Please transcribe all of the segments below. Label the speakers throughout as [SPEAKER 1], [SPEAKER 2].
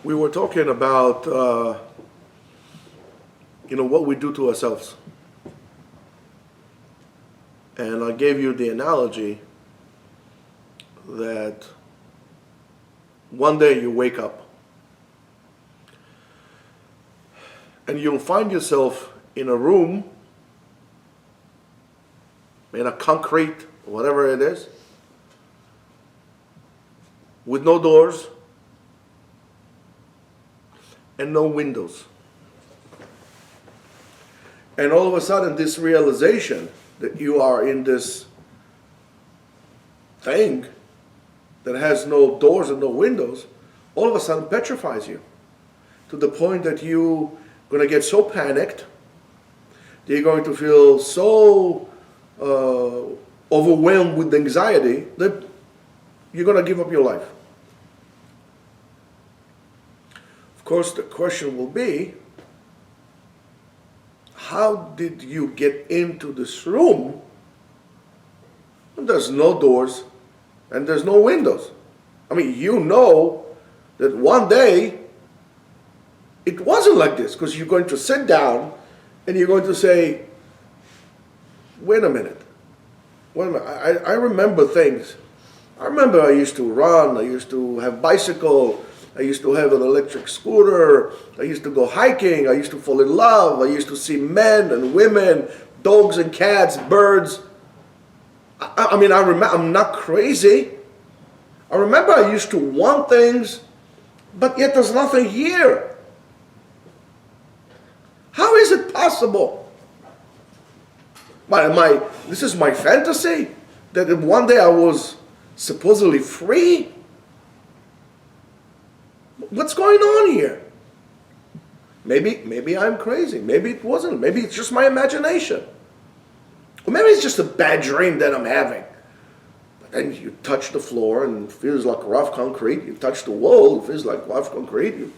[SPEAKER 1] We were talking about, what we do to ourselves. And I gave you the analogy that one day you wake up and you'll find yourself in a room, in a concrete, whatever it is, with no doors and no windows. And all of a sudden, this realization that you are in this thing that has no doors and no windows, all of a sudden petrifies you to the point that you're going to get so panicked, that you're going to feel so overwhelmed with anxiety that you're going to give up your life. Of course, the question will be, how did you get into this room when there's no doors and there's no windows? I mean, you know that one day it wasn't like this, because you're going to sit down and you're going to say, wait a minute. I remember things. I remember I used to run, I used to have bicycle, I used to have an electric scooter, I used to go hiking, I used to fall in love, I used to see men and women, dogs and cats, birds. I mean, I remember, I'm not crazy. I remember I used to want things, but yet there's nothing here. How is it possible? This is my fantasy? That one day I was supposedly free? What's going on here? Maybe I'm crazy. Maybe it wasn't. Maybe it's just my imagination. Or maybe it's just a bad dream that I'm having. But then you touch the floor and it feels like rough concrete. You touch the wall, it feels like rough concrete. You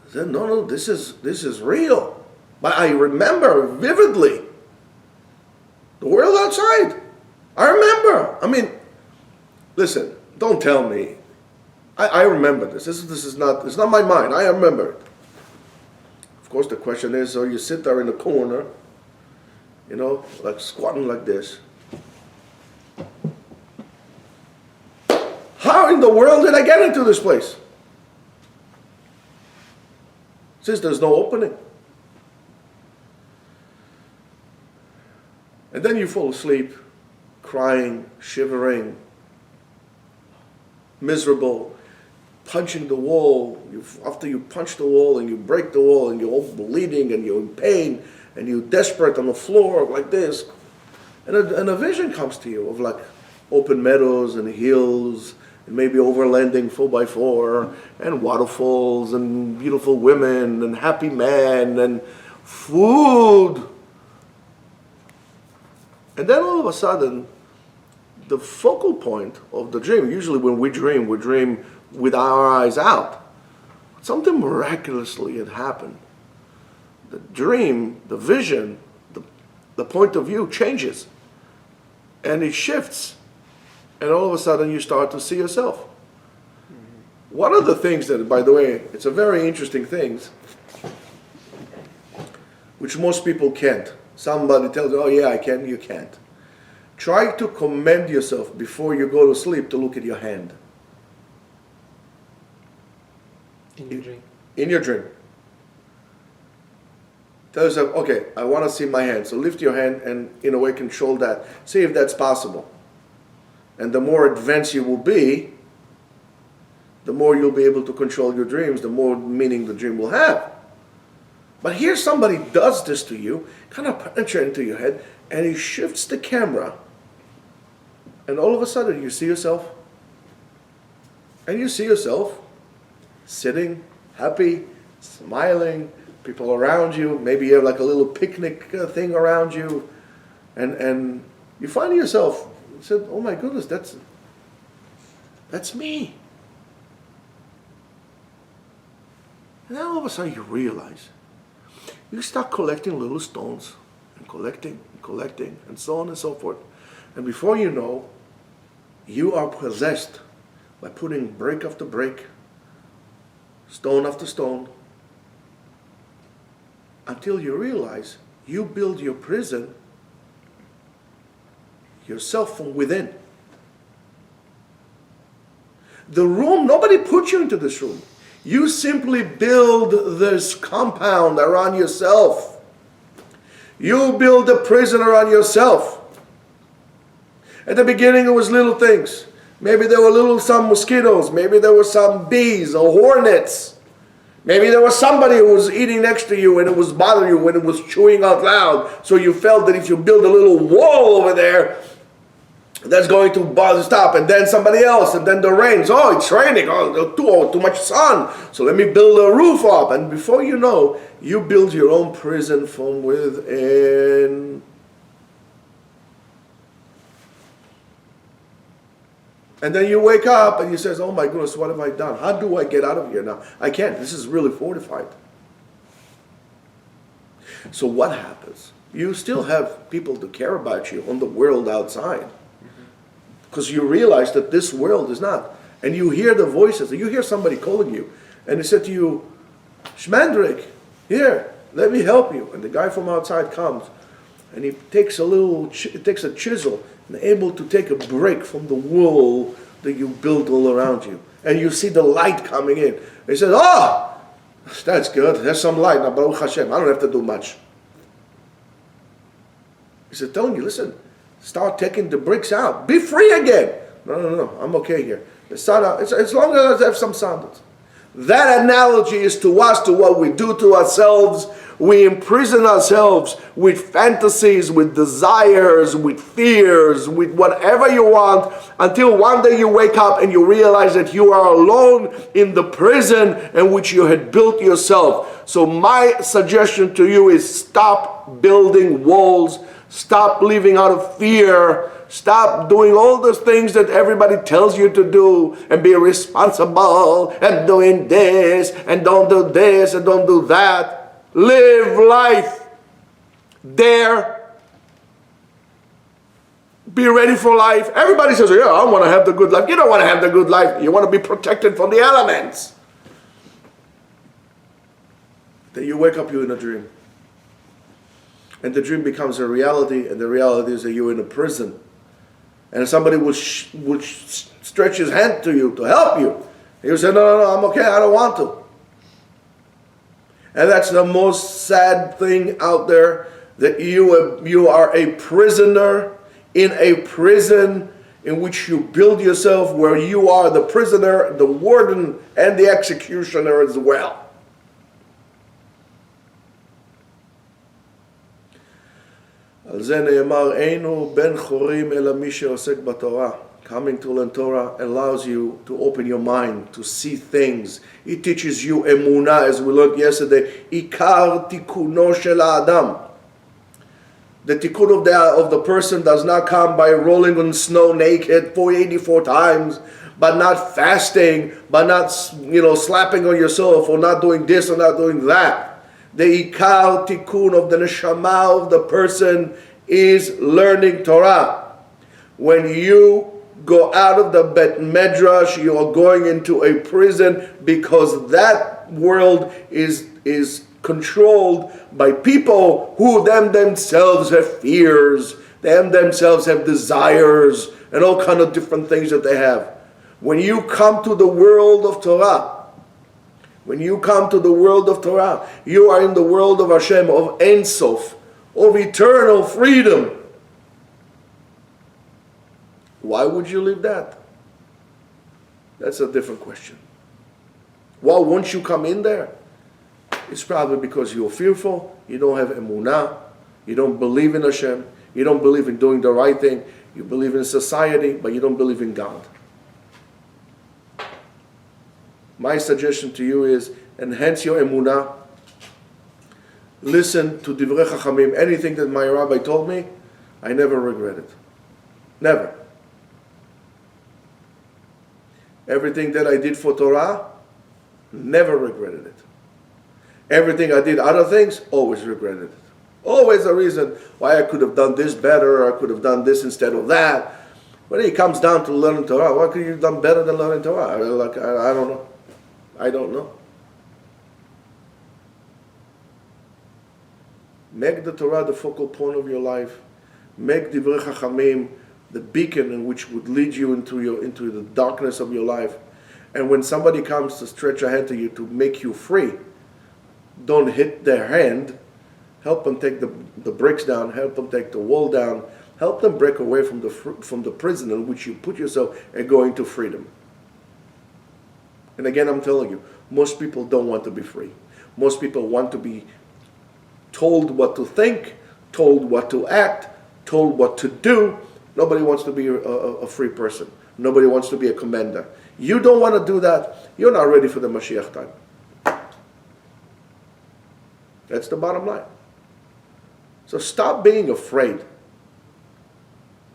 [SPEAKER 1] said, no, this is real. But I remember vividly the world outside. I remember. I mean, listen, don't tell me. I remember this. It's not my mind. I remember it. Of course, the question is, so you sit there in the corner, like squatting like this. How in the world did I get into this place? Since there's no opening. And then you fall asleep, crying, shivering, miserable, punching the wall. After you punch the wall and you break the wall and you're all bleeding and you're in pain and you're desperate on the floor like this, and a vision comes to you of like open meadows and hills and maybe overlanding 4x4 and waterfalls and beautiful women and happy men and food. And then all of a sudden, the focal point of the dream, usually when we dream with our eyes out. Something miraculously had happened. The dream, the vision, the point of view changes. And it shifts. And all of a sudden you start to see yourself. One of the things that, by the way, it's a very interesting thing, which most people can't. Somebody tells you, oh yeah, I can, you can't. Try to commend yourself before you go to sleep to look at your hand.
[SPEAKER 2] In your dream.
[SPEAKER 1] In your dream. Tell yourself, okay, I want to see my hand. So lift your hand and in a way control that. See if that's possible. And the more advanced you will be, the more you'll be able to control your dreams, the more meaning the dream will have. But here somebody does this to you, kind of penetrate into your head, and he shifts the camera. And all of a sudden you see yourself. And you see yourself sitting, happy, smiling, people around you. Maybe you have like a little picnic thing around you. And you find yourself, you said, oh my goodness, that's me. And then all of a sudden you realize, you start collecting little stones, and collecting, and so on and so forth. And before you know, you are possessed by putting brick after brick, stone after stone, until you realize you build your prison yourself from within. The room, nobody put you into this room. You simply build this compound around yourself. You build a prison around yourself. At the beginning it was little things. Maybe there were some mosquitoes. Maybe there were some bees or hornets. Maybe there was somebody who was eating next to you and it was bothering you when it was chewing out loud. So you felt that if you build a little wall over there, that's going to stop. And then somebody else, and then the rains. Oh, it's raining. Oh, too much sun. So let me build a roof up. And before you know, you build your own prison from within. And then you wake up and you say, oh my goodness, what have I done? How do I get out of here now? I can't. This is really fortified. So what happens? You still have people to care about you on the world outside. Because you realize that this world is not. And you hear the voices. You hear somebody calling you. And they said to you, Shmendrik, here, let me help you. And the guy from outside comes. And he takes a chisel and able to take a break from the wall that you built all around you. And you see the light coming in. He says, oh, that's good. There's some light. Now, Baruch Hashem, I don't have to do much. He said, telling you, listen, start taking the bricks out. Be free again. No, I'm okay here. The sun out. As long as I have some sandals. That analogy is to us, to what we do to ourselves. We imprison ourselves with fantasies, with desires, with fears, with whatever you want, until one day you wake up and you realize that you are alone in the prison in which you had built yourself. So my suggestion to you is stop building walls, stop living out of fear, stop doing all those things that everybody tells you to do, and be responsible, and doing this, and don't do this, and don't do that. Live life. Dare. Be ready for life. Everybody says, yeah, I want to have the good life. You don't want to have the good life. You want to be protected from the elements. Then you wake up, you're in a dream. And the dream becomes a reality, and the reality is that you're in a prison. And somebody would stretch his hand to you to help you. You say, no, I'm okay, I don't want to. And that's the most sad thing out there, that you are a prisoner in a prison in which you build yourself, where you are the prisoner, the warden, and the executioner as well. על זה נאמר, אינו בן חורים אלא מי שעוסק בתורה. Coming to learn Torah allows you to open your mind, to see things. It teaches you emunah, as we learned yesterday. Ikar tikuno shel ha'adam. The tikkun of the person does not come by rolling on snow naked 484 times, but not fasting, but not slapping on yourself, or not doing this or not doing that. The ikar tikkun of the neshama of the person is learning Torah. When you go out of the Bet Medrash, you are going into a prison, because that world is controlled by people who themselves have fears, themselves have desires, and all kind of different things that they have. When you come to the world of Torah, you are in the world of Hashem, of Ein Sof, of eternal freedom. Why would you leave that? That's a different question. Well, once you come in there, it's probably because you're fearful, you don't have emunah, you don't believe in Hashem, you don't believe in doing the right thing, you believe in society, but you don't believe in God. My suggestion to you is, enhance your emunah, listen to Divrei Chachamim. Anything that my rabbi told me, I never regret it. Never. Everything that I did for Torah, never regretted it. Everything I did other things, always regretted it. Always a reason why I could have done this better, or I could have done this instead of that. When it comes down to learning Torah, what could you have done better than learning Torah? I don't know. I don't know. Make the Torah the focal point of your life. Make Divrei Chachamim the beacon in which would lead you into the darkness of your life. And when somebody comes to stretch a hand to you to make you free, don't hit their hand. Help them take the bricks down. Help them take the wall down. Help them break away from the prison in which you put yourself and go into freedom. And again, I'm telling you, most people don't want to be free. Most people want to be told what to think, told what to act, told what to do. Nobody wants to be a free person. Nobody wants to be a commander. You don't want to do that. You're not ready for the Mashiach time. That's the bottom line. So stop being afraid.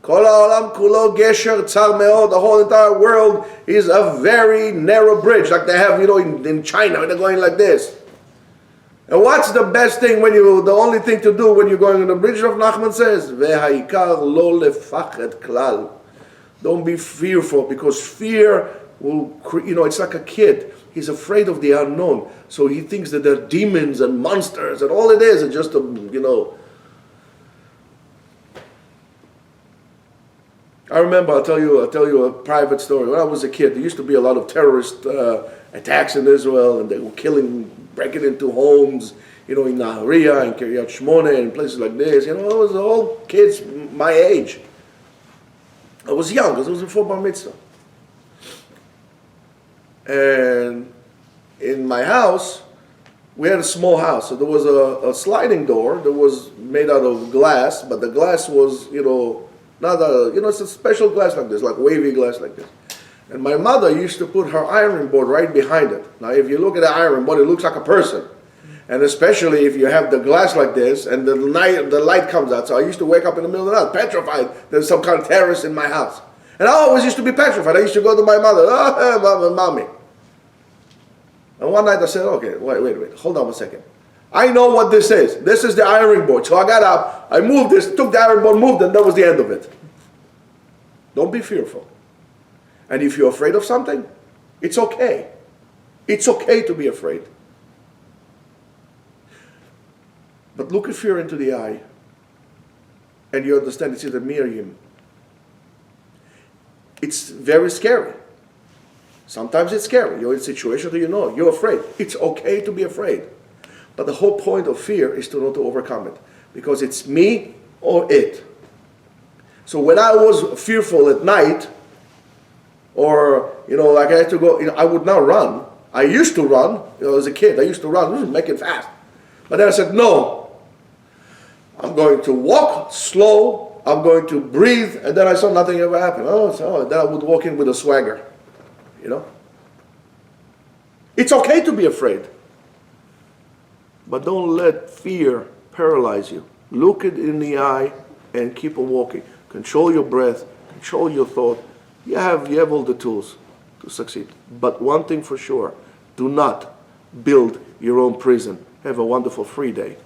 [SPEAKER 1] Kol ha'olam kulo gesher tzar me'od. The whole entire world is a very narrow bridge, like they have, in China, when they're going like this. And what's the best thing the only thing to do when you're going on the bridge? Rav Nachman says, Ve'ha'ikar lo lefachet klal. Don't be fearful, because fear will, it's like a kid. He's afraid of the unknown. So he thinks that there are demons and monsters, and all it is just I remember, I'll tell you a private story. When I was a kid, there used to be a lot of terrorist attacks in Israel, and they were breaking into homes, in Nahariya and Kiryat Shmona and places like this. It was all kids my age. I was young, because it was before Bar Mitzvah. And in my house, we had a small house. So there was a sliding door that was made out of glass, but the glass was, it's a special glass like this, like wavy glass like this. And my mother used to put her ironing board right behind it. Now, if you look at the ironing board, it looks like a person. And especially if you have the glass like this and the light comes out. So I used to wake up in the middle of the night, petrified there's some kind of terrorist in my house. And I always used to be petrified. I used to go to my mother, mommy. And one night I said, okay, wait, hold on a second. I know what this is. This is the ironing board. So I got up, I moved this, took the ironing board, moved, and that was the end of it. Don't be fearful. And if you're afraid of something, it's okay. It's okay to be afraid. But look at fear into the eye, and you understand it's a Miriam. It's very scary. Sometimes it's scary. You're in a situation that you're afraid. It's okay to be afraid. But the whole point of fear is to know to overcome it. Because it's me or it. So when I was fearful at night, or, like I had to go, I would not run. I used to run, as a kid. I used to run, make it fast. But then I said, no. I'm going to walk slow, I'm going to breathe, and then I saw nothing ever happen. Then I would walk in with a swagger. It's okay to be afraid. But don't let fear paralyze you. Look it in the eye and keep on walking. Control your breath, control your thought. You have all the tools to succeed. But one thing for sure, do not build your own prison. Have a wonderful free day.